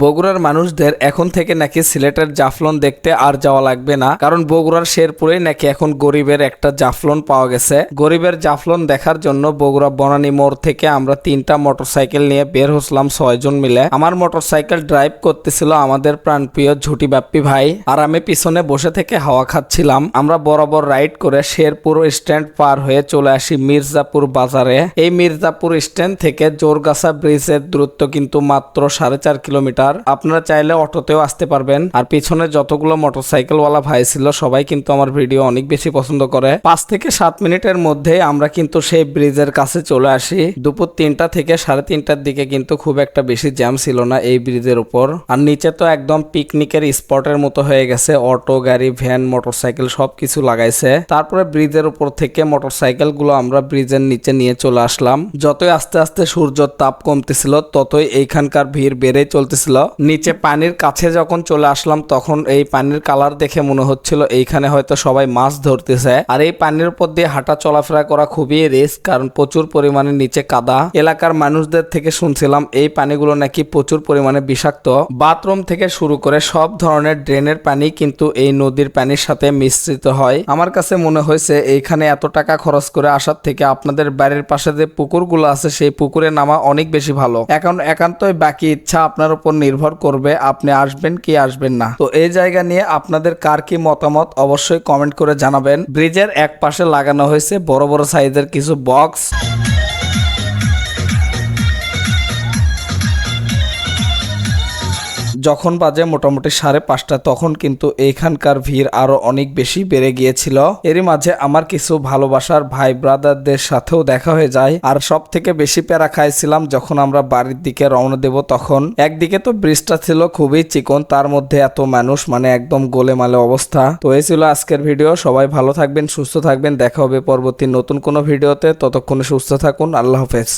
বগুড়ার মানুষদের এখন থেকে নাকি সিলেটের জাফলন দেখতে আর যাওয়া লাগবে না, কারণ বগুড়ার শেরপুরে নাকি এখন গরিবের একটা জাফলন পাওয়া গেছে। গরিবের জাফলন দেখার জন্য বগুড়া বনানী মোড় থেকে আমরা 3টা মোটরসাইকেল নিয়ে বের হচ্লাম 6 জন মিলে। আমার মোটরসাইকেল ড্রাইভ করতেছিল আমাদের প্রাণপ্রিয় ঝুটি বাপ্পি ভাই, আর আমি পিছনে বসে থেকে হাওয়া খাচ্ছিলাম। আমরা বরাবর রাইড করে শেরপুর স্ট্যান্ড পার হয়ে চলে আসি মির্জাপুর বাজারে। এই মির্জাপুর স্ট্যান্ড থেকে জোরগাছা ব্রিজের দূরত্ব কিন্তু মাত্র 4.5 কিলোমিটার। আপনারা চাইলে অটোতেও আসতে পারবেন। আর পিছনে যতগুলো মোটরসাইকেলওয়ালা ভাই ছিল সবাই কিন্তু আমার ভিডিও অনেক বেশি পছন্দ করে। 5 থেকে 7 মিনিটের মধ্যে আমরা কিন্তু সেই ব্রিজের কাছে চলে আসি। দুপুর 3টা থেকে 3:30টার দিকে কিন্তু খুব একটা বেশি জ্যাম ছিল না এই ব্রিজের উপর। আর নিচে তো একদম পিকনিকের স্পটের মতো হয়ে গেছে, অটো, গাড়ি, ভ্যান, মোটরসাইকেল সবকিছু লাগাইছে। তারপরে ব্রিজের উপর থেকে মোটরসাইকেল গুলো আমরা ব্রিজের নিচে নিয়ে চলে আসলাম। যতই আস্তে আস্তে সূর্যের তাপ কমতেছিল ততই এইখানকার ভিড় বেড়ে চলতেছিল। নিচে পানির কাছে যখন চলে আসলাম তখন এই পানির কালার দেখে মনে হচ্ছিল এইখানে হয়তো সবাই মাছ ধরতেছে। আর এই পানির উপর দিয়ে হাঁটা চলাফেরা করা খুবই রিস্ক, কারণ প্রচুর পরিমাণে নিচে কাদা। এলাকার মানুষদের থেকে শুনছিলাম এই পানিগুলো নাকি প্রচুর পরিমাণে বিষাক্ত। বাথরুম থেকে শুরু করে সব ধরনের ড্রেনের পানি কিন্তু এই নদীর পানির সাথে মিশ্রিত হয়। আমার কাছে মনে হয়েছে এইখানে এত টাকা খরচ করে আসার থেকে আপনাদের বাড়ির পাশে যে পুকুরগুলো আছে সেই পুকুরে নামা অনেক বেশি ভালো। এখন একান্তই বাকি ইচ্ছা আপনার উপর নির্ভর করবে আপনি আসবেন কি আসবেন না। তো এই জায়গা নিয়ে আপনাদের কার কি মতামত অবশ্যই কমেন্ট করে জানাবেন। ব্রিজের এক পাশে লাগানো হয়েছে বড় বড় সাইজের কিছু বক্স। যখন বাজে মোটামুটি 5:30 তখন কিন্তু এইখানকার ভিড় আরো অনেক বেশি বেড়ে গিয়েছিল। এরই মাঝে আমার কিছু ভালোবাসার ভাই ব্রাদারদের সাথেও দেখা হয়ে যায়। আর সব থেকে বেশি প্যারা খাইছিলাম যখন আমরা বাড়ির দিকে রওনা দেব তখন। একদিকে তো ব্রিজটা ছিল খুবই চিকন, তার মধ্যে এত মানুষ, মানে একদম গোলেমালে অবস্থা। তো এই ছিল আজকের ভিডিও। সবাই ভালো থাকবেন, সুস্থ থাকবেন। দেখা হবে পরবর্তী নতুন কোনো ভিডিওতে। ততক্ষণে সুস্থ থাকুন। আল্লাহ হাফেজ।